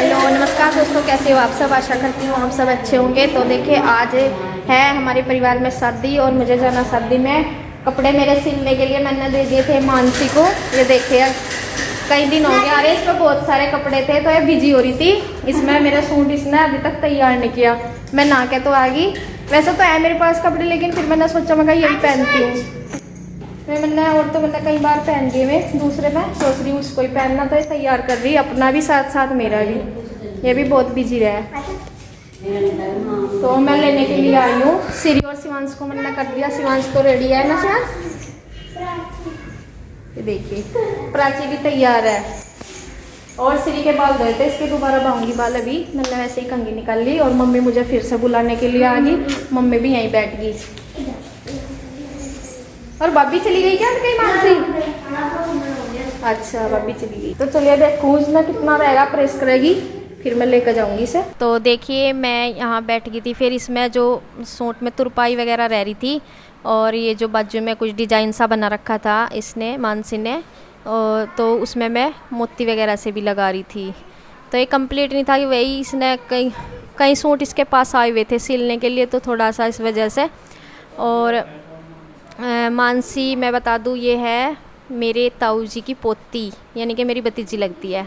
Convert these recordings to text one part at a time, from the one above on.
Hello नमस्कार दोस्तों, कैसे हो आप सब। आशा करती हूँ आप सब अच्छे होंगे। तो देखिए आज है हमारे परिवार में शादी और मुझे जाना शादी में। कपड़े मेरे सिलने के लिए मैंने दे दिए थे मानसी को। ये देखिए कई दिन हो गए आ रहे, इस पर बहुत सारे कपड़े थे तो ये बिजी हो रही थी इसमें। मेरा सूट इसने अभी तक तैयार नहीं किया। मैं नहा के तो आ गई। वैसे तो है मेरे पास कपड़े, लेकिन फिर मैंने सोचा मैं यही पहनती हूँ। मैंने और तो मैंने कई बार पहन दिए, मैं दूसरे में सोच रही हूँ उसको ही पहनना। तो तैयार कर रही अपना भी साथ साथ मेरा भी। ये भी बहुत बिजी रहा है। तो मैं लेने के लिए आई हूँ। सिरी और शिवांश को मैंने कर दिया। शिवांश तो रेडी है ना शिवांश। ये देखिए प्राची भी तैयार है। और सिरी के बाल धोए थे, इसके दोबारा बाऊंगी बाल। अभी मैंने वैसे ही कंघी निकाल ली और मम्मी मुझे फिर से बुलाने के लिए आ गई। मम्मी भी यहीं बैठ गई और भाभी चली गई क्या कहीं मानसी। अच्छा भाभी चली गई। तो चलिए देखूँ इसमें कितना रहेगा, प्रेस करेगी फिर मैं लेकर जाऊंगी इसे। तो देखिए मैं यहाँ बैठ गई थी। फिर इसमें जो सूट में तुरपाई वगैरह रह रही थी और ये जो बाजू में कुछ डिजाइन सा बना रखा था इसने मानसी ने, तो उसमें मैं मोती वगैरह से भी लगा रही थी। तो ये कंप्लीट नहीं था कि वही इसने कई सूट इसके पास आए हुए थे सिलने के लिए, तो थोड़ा सा इस वजह से। और मानसी मैं बता दूँ ये है मेरे ताऊ जी की पोती, यानी कि मेरी भतीजी लगती है।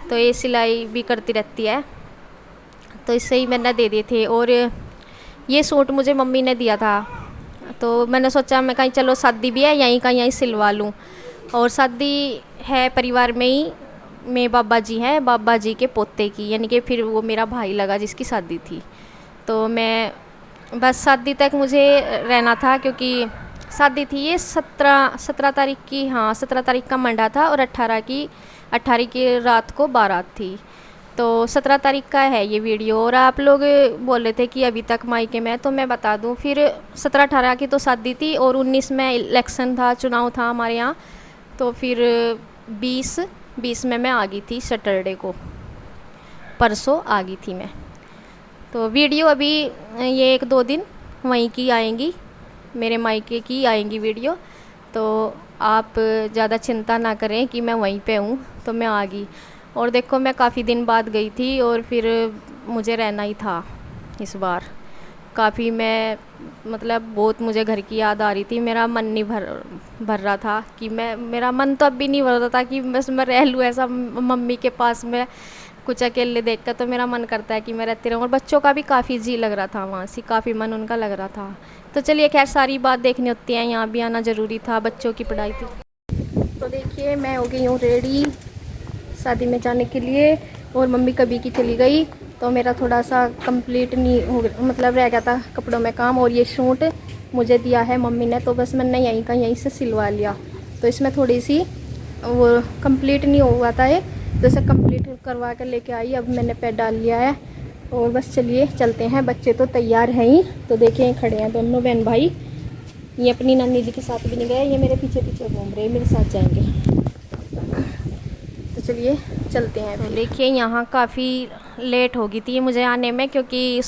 तो ये सिलाई भी करती रहती है, तो इससे ही मैंने दे दिए थे। और ये सूट मुझे मम्मी ने दिया था, तो मैंने सोचा मैं कहीं चलो शादी भी है यहीं सिलवा लूँ। और शादी है परिवार में ही, मेरे बाबा जी हैं, बाबा जी के पोते की, यानी कि फिर वो मेरा भाई लगा जिसकी शादी थी। तो मैं बस शादी तक मुझे रहना था, क्योंकि शादी थी ये 17 तारीख की। हाँ 17 तारीख का मंडा था और 18 की रात को बारात थी। तो 17 तारीख का है ये वीडियो। और आप लोग बोल रहे थे कि अभी तक मायके में, तो मैं बता दूं फिर 17-18 की तो शादी थी और 19 में इलेक्शन था, चुनाव था हमारे यहाँ। तो फिर 20 में मैं आ गई थी, सैटरडे को, परसों आ गई थी मैं। तो वीडियो अभी ये 1-2 दिन वहीं की आएंगी, मेरे मायके की आएंगी वीडियो। तो आप ज़्यादा चिंता ना करें कि मैं वहीं पे हूँ, तो मैं आ गई। और देखो मैं काफ़ी दिन बाद गई थी और फिर मुझे रहना ही था इस बार। काफ़ी मैं मतलब बहुत मुझे घर की याद आ रही थी। मेरा मन नहीं भर रहा था कि मेरा मन तो अब भी नहीं भर रहा था कि बस मैं रह लूँ ऐसा मम्मी के पास में कुछ अकेले देख कर। तो मेरा मन करता है कि मैं रहती रहूँ। और बच्चों का भी काफ़ी जी लग रहा था वहाँ से, काफ़ी मन उनका लग रहा था। तो चलिए खैर सारी बात देखनी होती है, यहाँ भी आना ज़रूरी था, बच्चों की पढ़ाई थी। तो देखिए मैं हो गई हूँ रेडी शादी में जाने के लिए। और मम्मी कभी की चली गई, तो मेरा थोड़ा सा कंप्लीट नहीं हो मतलब रह गया था कपड़ों में काम। और ये सूट मुझे दिया है मम्मी ने, तो बस मैंने यहीं से सिलवा लिया। तो इसमें थोड़ी सी वो कंप्लीट नहीं हुआ था ये, तो इसे कंप्लीट करवा कर लेके आई। अब मैंने पैर डाल लिया है और बस चलिए चलते हैं। बच्चे तो तैयार हैं ही, तो देखिए खड़े हैं दोनों बहन भाई। ये अपनी नानी जी के साथ भी नहीं गए, ये मेरे पीछे पीछे घूम रहे, मेरे साथ जाएंगे। तो चलिए चलते हैं। तो देखिए यहाँ काफ़ी लेट हो गई थी मुझे आने में, क्योंकि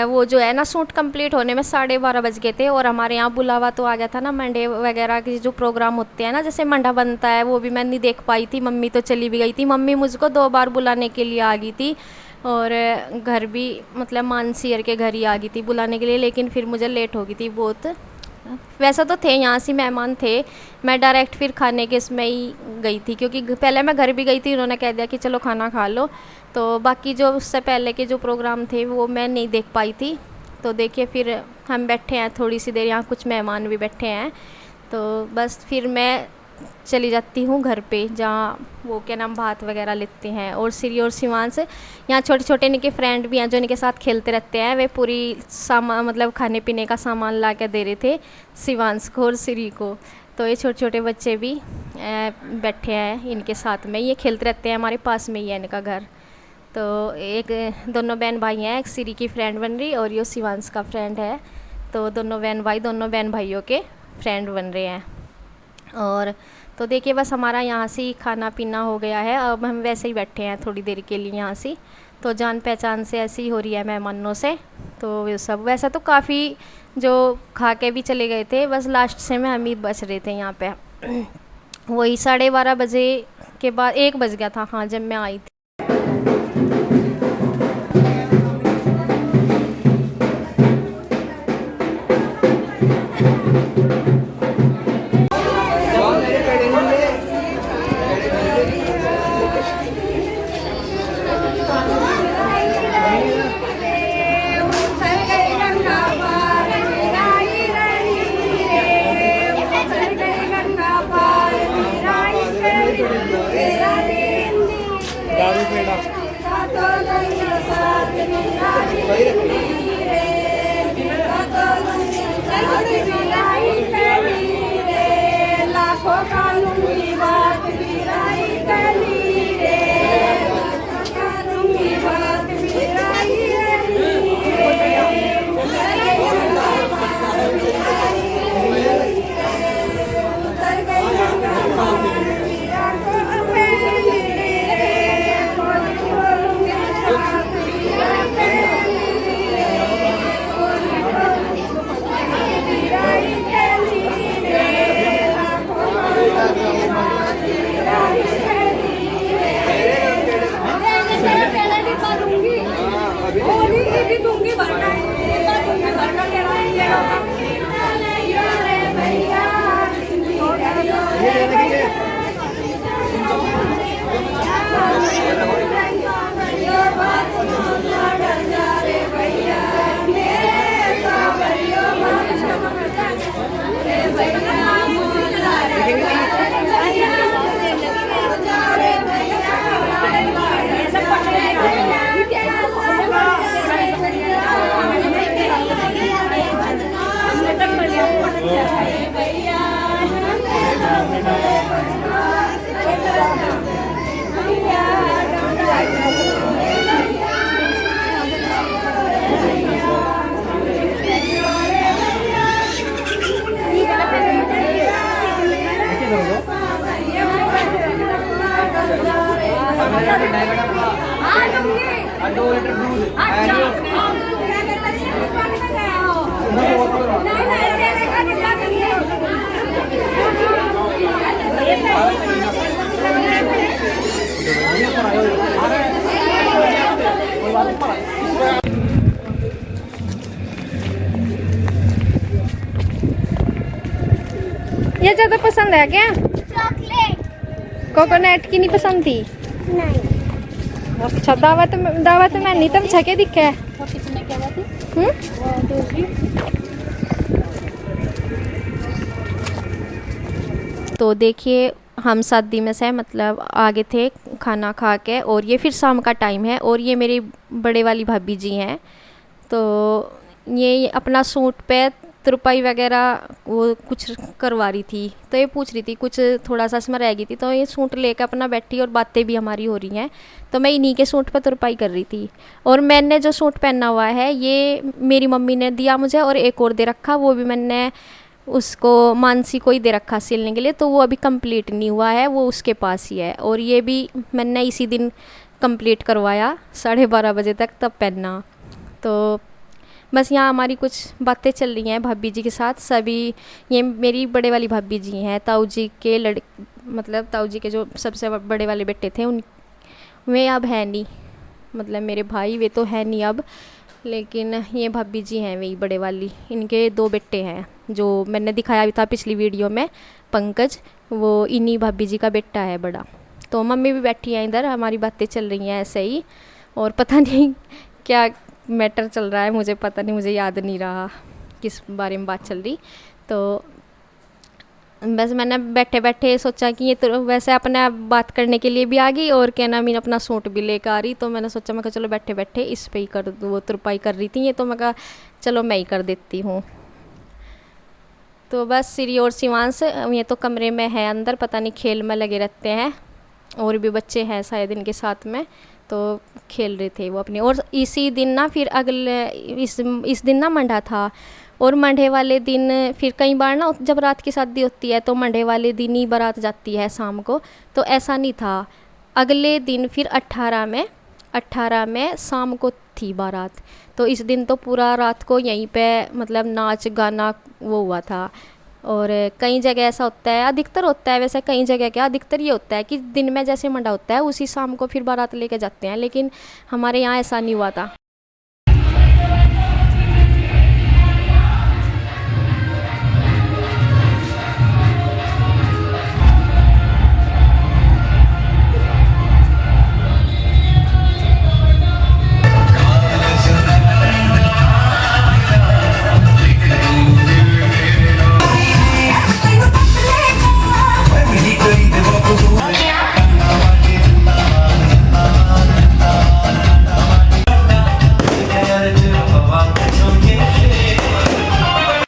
वो जो है ना सूट कंप्लीट होने में 12:30 बज गए थे। और हमारे यहाँ बुलावा तो आ गया था ना, मंडे वगैरह के जो प्रोग्राम होते हैं ना, जैसे मंडा बनता है, वो भी मैं नहीं देख पाई थी। मम्मी तो चली भी गई थी। मम्मी मुझको 2 बार बुलाने के लिए आ गई थी। और घर भी मतलब मानसी के घर ही आ गई थी बुलाने के लिए, लेकिन फिर मुझे लेट हो गई थी बहुत। वैसा तो थे यहाँ से मेहमान थे, मैं डायरेक्ट फिर खाने के इसमें ही गई थी, क्योंकि पहले मैं घर भी गई थी, उन्होंने कह दिया कि चलो खाना खा लो। तो बाकी जो उससे पहले के जो प्रोग्राम थे वो मैं नहीं देख पाई थी। तो देखिए फिर हम बैठे हैं थोड़ी सी देर, यहाँ कुछ मेहमान भी बैठे हैं। तो बस फिर मैं चली जाती हूँ घर पे, जहाँ वो क्या नाम भात वगैरह लेते हैं। और सिरी और शिवांश यहाँ छोटे छोटे इनके फ्रेंड भी हैं जो इनके साथ खेलते रहते हैं। वे पूरी सामान मतलब खाने पीने का सामान ला के दे रहे थे शिवांश को और सिरी को। तो ये छोटे छोटे बच्चे भी बैठे हैं इनके साथ में, ये खेलते रहते हैं, हमारे पास में ही है इनका घर। तो एक दोनों बहन भाई हैं, एक सिरी की फ्रेंड बन रही और ये शिवांश का फ्रेंड है। तो दोनों बहन भाइयों के फ्रेंड बन रहे हैं। और तो देखिए बस हमारा यहाँ से ही खाना पीना हो गया है। अब हम वैसे ही बैठे हैं थोड़ी देर के लिए यहाँ से। तो जान पहचान से ऐसी ही हो रही है मेहमानों से। तो ये सब वैसा तो काफ़ी जो खा के भी चले गए थे, बस लास्ट से में हम ही बच रहे थे यहाँ पे। वही 12:30 बजे के बाद 1 बज गया था हाँ जब मैं आई थी। ये ज़्यादा पसंद है क्या? चॉकलेट कोकोनट की नहीं पसंद थी? नहीं। अच्छा, दावत में नहीं तुम छके दिखे। तो देखिए हम शादी में से मतलब आगे थे खाना खा के, और ये फिर शाम का टाइम है, और ये मेरी बड़े वाली भाभी जी हैं। तो ये अपना सूट पे तुरपाई वगैरह वो कुछ करवा रही थी, तो ये पूछ रही थी कुछ थोड़ा सा इसमें रह गई थी, तो ये सूट लेकर अपना बैठी और बातें भी हमारी हो रही हैं। तो मैं इन्हीं के सूट पर तुरपाई कर रही थी, और मैंने जो सूट पहना हुआ है ये मेरी मम्मी ने दिया मुझे, और एक और दे रखा, वो भी मैंने उसको मानसी को ही दे रखा सिलने के लिए, तो वो अभी कंप्लीट नहीं हुआ है, वो उसके पास ही है। और ये भी मैंने इसी दिन कंप्लीट करवाया 12:30 बजे तक, तब पहना। तो बस यहाँ हमारी कुछ बातें चल रही हैं भाभी जी के साथ सभी। ये मेरी बड़े वाली भाभी जी हैं, ताऊ जी के मतलब ताऊ जी के जो सबसे बड़े वाले बेटे थे उन वे अब है नहीं, मतलब मेरे भाई वे तो है नहीं अब, लेकिन ये भाभी जी हैं वही बड़े वाली। इनके 2 बेटे हैं जो मैंने दिखाया भी था पिछली वीडियो में, पंकज, वो इन्हीं भाभी जी का बेटा है बड़ा। तो मम्मी भी बैठी हैं इधर, हमारी बातें चल रही हैं ऐसे ही, और पता नहीं क्या मैटर चल रहा है, मुझे पता नहीं, मुझे याद नहीं रहा किस बारे में बात चल रही। तो बस मैंने बैठे बैठे सोचा कि ये तो वैसे अपने आप बात करने के लिए भी आ गई, और क्या नाम, अपना सूट भी लेकर आ रही, तो मैंने सोचा मैं कहा चलो बैठे बैठे इस पे ही कर दूँ। वो तुरपाई कर रही थी ये, तो मैं कहा चलो मैं ही कर देती हूँ। तो बस श्री और शिवांश ये तो कमरे में है अंदर, पता नहीं खेल में लगे रहते हैं, और भी बच्चे हैं शायद इनके साथ में, तो खेल रहे थे वो अपने। और इसी दिन ना फिर अगले इस दिन ना मंडा था, और मंडे वाले दिन फिर कई बार ना जब रात की शादी होती है तो मंडे वाले दिन ही बारात जाती है शाम को, तो ऐसा नहीं था। अगले दिन फिर 18 में शाम को थी बारात। तो इस दिन तो पूरा रात को यहीं पे मतलब नाच गाना वो हुआ था, और कई जगह ऐसा होता है, अधिकतर होता है वैसे, कई जगह क्या अधिकतर ये होता है कि दिन में जैसे मंडा होता है उसी शाम को फिर बारात लेके जाते हैं, लेकिन हमारे यहाँ ऐसा नहीं हुआ था।